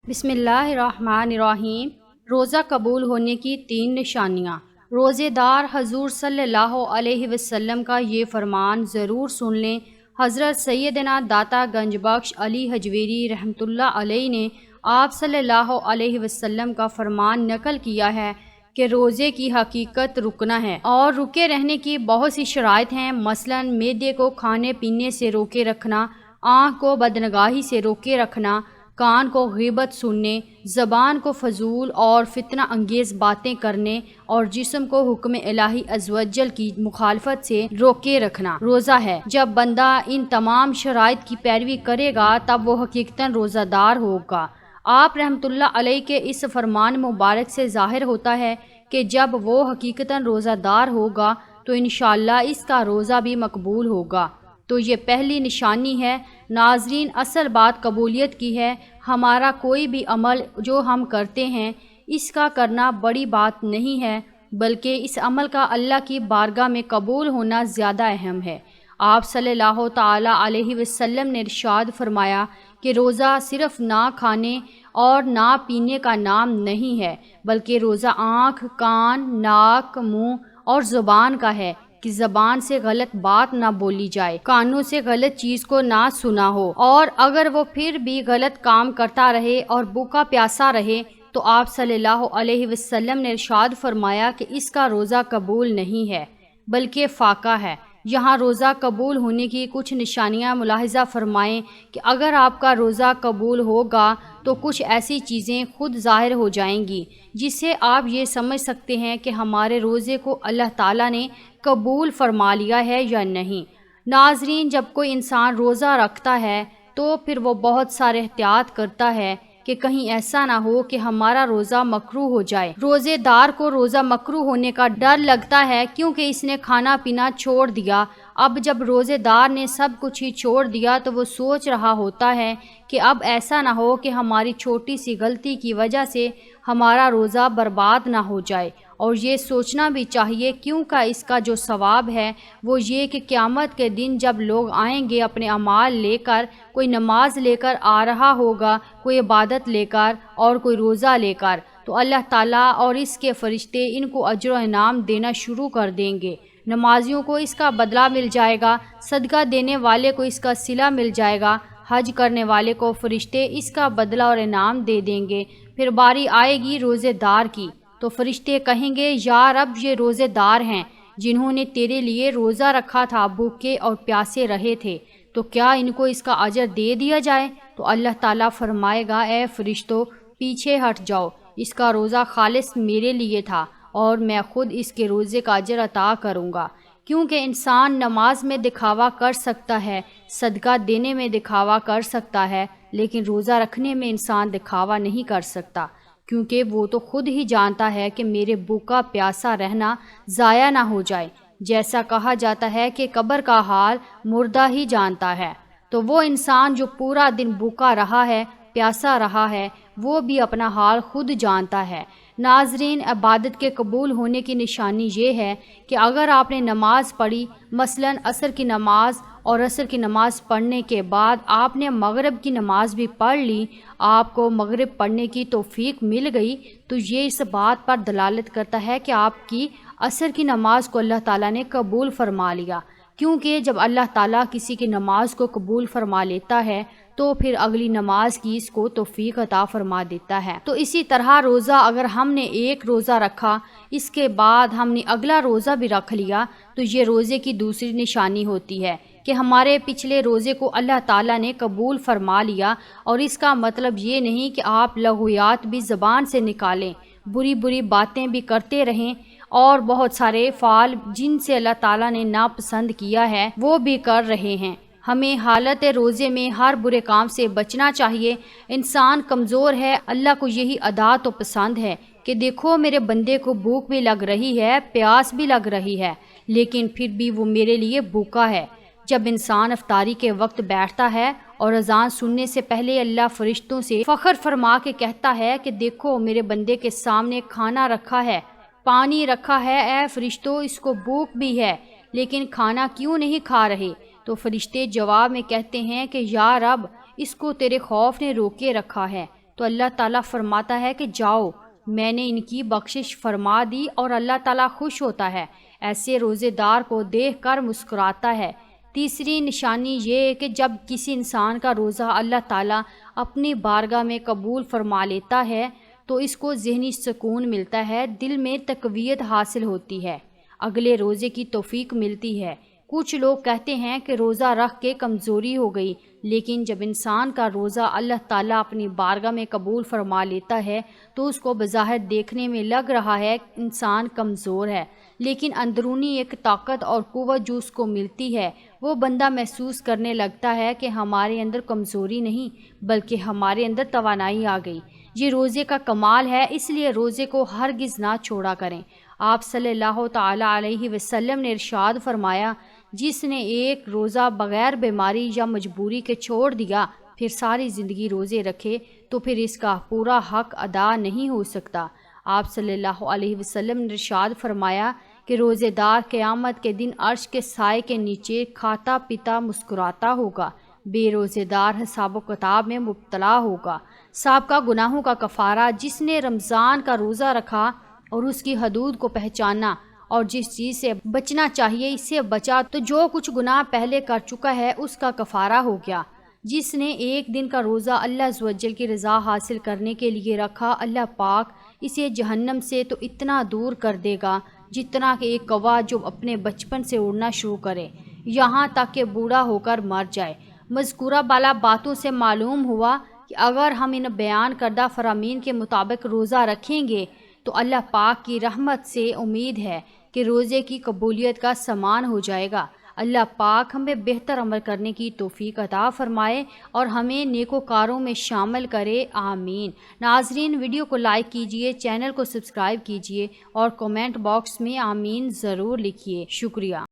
بسم اللہ الرحمن الرحیم۔ روزہ قبول ہونے کی 3 نشانیاں۔ روزے دار حضور صلی اللہ علیہ وسلم کا یہ فرمان ضرور سن لیں۔ حضرت سیدنا داتا گنج بخش علی حجویری رحمۃ اللہ علیہ نے آپ صلی اللہ علیہ وسلم کا فرمان نقل کیا ہے کہ روزے کی حقیقت رکنا ہے اور رکے رہنے کی بہت سی شرائط ہیں، مثلا معدے کو کھانے پینے سے روکے رکھنا، آنکھ کو بدنگاہی سے روکے رکھنا، کان کو غیبت سننے، زبان کو فضول اور فتنہ انگیز باتیں کرنے اور جسم کو حکم الہی عز و جل کی مخالفت سے روکے رکھنا روزہ ہے۔ جب بندہ ان تمام شرائط کی پیروی کرے گا تب وہ حقیقتاً روزہ دار ہوگا۔ آپ رحمۃ اللہ علیہ کے اس فرمان مبارک سے ظاہر ہوتا ہے کہ جب وہ حقیقتاً روزہ دار ہوگا تو انشاءاللہ اس کا روزہ بھی مقبول ہوگا۔ تو یہ پہلی نشانی ہے۔ ناظرین، اصل بات قبولیت کی ہے۔ ہمارا کوئی بھی عمل جو ہم کرتے ہیں اس کا کرنا بڑی بات نہیں ہے، بلکہ اس عمل کا اللہ کی بارگاہ میں قبول ہونا زیادہ اہم ہے۔ آپ صلی اللہ تعالیٰ علیہ وسلم نے ارشاد فرمایا کہ روزہ صرف نہ کھانے اور نہ پینے کا نام نہیں ہے، بلکہ روزہ آنکھ، کان، ناک، منہ اور زبان کا ہے کہ زبان سے غلط بات نہ بولی جائے، کانوں سے غلط چیز کو نہ سنا ہو، اور اگر وہ پھر بھی غلط کام کرتا رہے اور بھوکا پیاسا رہے تو آپ صلی اللہ علیہ وسلم نے ارشاد فرمایا کہ اس کا روزہ قبول نہیں ہے بلکہ فاقہ ہے۔ یہاں روزہ قبول ہونے کی کچھ نشانیاں ملاحظہ فرمائیں کہ اگر آپ کا روزہ قبول ہوگا تو کچھ ایسی چیزیں خود ظاہر ہو جائیں گی جس سے آپ یہ سمجھ سکتے ہیں کہ ہمارے روزے کو اللہ تعالیٰ نے قبول فرما لیا ہے یا نہیں۔ ناظرین، جب کوئی انسان روزہ رکھتا ہے تو پھر وہ بہت سارے احتیاط کرتا ہے کہ کہیں ایسا نہ ہو کہ ہمارا روزہ مکروہ ہو جائے۔ روزے دار کو روزہ مکروہ ہونے کا ڈر لگتا ہے کیونکہ اس نے کھانا پینا چھوڑ دیا۔ اب جب روزے دار نے سب کچھ ہی چھوڑ دیا تو وہ سوچ رہا ہوتا ہے کہ اب ایسا نہ ہو کہ ہماری چھوٹی سی غلطی کی وجہ سے ہمارا روزہ برباد نہ ہو جائے، اور یہ سوچنا بھی چاہیے کیونکہ اس کا جو ثواب ہے وہ یہ کہ قیامت کے دن جب لوگ آئیں گے اپنے اعمال لے کر، کوئی نماز لے کر آ رہا ہوگا، کوئی عبادت لے کر اور کوئی روزہ لے کر، تو اللہ تعالیٰ اور اس کے فرشتے ان کو اجر و انعام دینا شروع کر دیں گے۔ نمازیوں کو اس کا بدلہ مل جائے گا، صدقہ دینے والے کو اس کا صلہ مل جائے گا، حج کرنے والے کو فرشتے اس کا بدلہ اور انعام دے دیں گے۔ پھر باری آئے گی روزے دار کی تو فرشتے کہیں گے، یا رب، یہ روزے دار ہیں جنہوں نے تیرے لیے روزہ رکھا تھا، بھوکے اور پیاسے رہے تھے، تو کیا ان کو اس کا اجر دے دیا جائے؟ تو اللہ تعالیٰ فرمائے گا، اے فرشتوں، پیچھے ہٹ جاؤ، اس کا روزہ خالص میرے لیے تھا اور میں خود اس کے روزے کا اجر عطا کروں گا۔ کیونکہ انسان نماز میں دکھاوا کر سکتا ہے، صدقہ دینے میں دکھاوا کر سکتا ہے، لیکن روزہ رکھنے میں انسان دکھاوا نہیں کر سکتا، کیونکہ وہ تو خود ہی جانتا ہے کہ میرے بھوکا پیاسا رہنا ضائع نہ ہو جائے۔ جیسا کہا جاتا ہے کہ قبر کا حال مردہ ہی جانتا ہے، تو وہ انسان جو پورا دن بھوکا رہا ہے، پیاسا رہا ہے، وہ بھی اپنا حال خود جانتا ہے۔ ناظرین، عبادت کے قبول ہونے کی نشانی یہ ہے کہ اگر آپ نے نماز پڑھی، مثلا عصر کی نماز، اور عصر کی نماز پڑھنے کے بعد آپ نے مغرب کی نماز بھی پڑھ لی، آپ کو مغرب پڑھنے کی توفیق مل گئی، تو یہ اس بات پر دلالت کرتا ہے کہ آپ کی عصر کی نماز کو اللہ تعالیٰ نے قبول فرما لیا، کیونکہ جب اللہ تعالیٰ کسی کی نماز کو قبول فرما لیتا ہے تو پھر اگلی نماز کی اس کو توفیق عطا فرما دیتا ہے۔ تو اسی طرح روزہ، اگر ہم نے ایک روزہ رکھا، اس کے بعد ہم نے اگلا روزہ بھی رکھ لیا، تو یہ روزے کی دوسری نشانی ہوتی ہے کہ ہمارے پچھلے روزے کو اللہ تعالیٰ نے قبول فرما لیا۔ اور اس کا مطلب یہ نہیں کہ آپ لغویات بھی زبان سے نکالیں، بری بری باتیں بھی کرتے رہیں، اور بہت سارے فعال جن سے اللہ تعالیٰ نے ناپسند کیا ہے وہ بھی کر رہے ہیں۔ ہمیں حالت روزے میں ہر برے کام سے بچنا چاہیے۔ انسان کمزور ہے، اللہ کو یہی ادا تو پسند ہے کہ دیکھو میرے بندے کو بھوک بھی لگ رہی ہے، پیاس بھی لگ رہی ہے، لیکن پھر بھی وہ میرے لیے بھوکا ہے۔ جب انسان افطاری کے وقت بیٹھتا ہے اور اذان سننے سے پہلے اللہ فرشتوں سے فخر فرما کے کہتا ہے کہ دیکھو میرے بندے کے سامنے کھانا رکھا ہے، پانی رکھا ہے، اے فرشتوں اس کو بھوک بھی ہے لیکن کھانا کیوں نہیں کھا رہے؟ تو فرشتے جواب میں کہتے ہیں کہ یا رب، اس کو تیرے خوف نے روکے رکھا ہے، تو اللہ تعالیٰ فرماتا ہے کہ جاؤ، میں نے ان کی بخشش فرما دی اور اللہ تعالیٰ خوش ہوتا ہے، ایسے روزے دار کو دیکھ کر مسکراتا ہے۔ تیسری نشانی یہ ہے کہ جب کسی انسان کا روزہ اللہ تعالیٰ اپنی بارگاہ میں قبول فرما لیتا ہے تو اس کو ذہنی سکون ملتا ہے، دل میں تقویت حاصل ہوتی ہے، اگلے روزے کی توفیق ملتی ہے۔ کچھ لوگ کہتے ہیں کہ روزہ رکھ کے کمزوری ہو گئی، لیکن جب انسان کا روزہ اللہ تعالیٰ اپنی بارگاہ میں قبول فرما لیتا ہے تو اس کو بظاہر دیکھنے میں لگ رہا ہے کہ انسان کمزور ہے، لیکن اندرونی ایک طاقت اور قوت جو اس کو ملتی ہے، وہ بندہ محسوس کرنے لگتا ہے کہ ہمارے اندر کمزوری نہیں بلکہ ہمارے اندر توانائی آ گئی۔ یہ روزے کا کمال ہے، اس لیے روزے کو ہرگز نہ چھوڑا کریں۔ آپ صلی اللہ تعالیٰ علیہ وسلم نے ارشاد فرمایا، جس نے ایک روزہ بغیر بیماری یا مجبوری کے چھوڑ دیا پھر ساری زندگی روزے رکھے تو پھر اس کا پورا حق ادا نہیں ہو سکتا۔ آپ صلی اللہ علیہ وسلم نے ارشاد فرمایا کہ روزے دار قیامت کے دن عرش کے سائے کے نیچے کھاتا پیتا مسکراتا ہوگا، بے روزے دار حساب و کتاب میں مبتلا ہوگا۔ سابقہ گناہوں کا کفارہ، جس نے رمضان کا روزہ رکھا اور اس کی حدود کو پہچانا اور جس چیز سے بچنا چاہیے اس سے بچا تو جو کچھ گناہ پہلے کر چکا ہے اس کا کفارہ ہو گیا۔ جس نے ایک دن کا روزہ اللہ عز و جل کی رضا حاصل کرنے کے لیے رکھا، اللہ پاک اسے جہنم سے تو اتنا دور کر دے گا جتنا کہ ایک کوا جو اپنے بچپن سے اڑنا شروع کرے یہاں تک کہ بوڑھا ہو کر مر جائے۔ مذکورہ بالا باتوں سے معلوم ہوا کہ اگر ہم ان بیان کردہ فرامین کے مطابق روزہ رکھیں گے تو اللہ پاک کی رحمت سے امید ہے کہ روزے کی قبولیت کا سامان ہو جائے گا۔ اللہ پاک ہمیں بہتر عمل کرنے کی توفیق عطا فرمائے اور ہمیں نیکوکاروں میں شامل کرے، آمین۔ ناظرین، ویڈیو کو لائک کیجئے، چینل کو سبسکرائب کیجئے اور کمنٹ باکس میں آمین ضرور لکھیے۔ شکریہ۔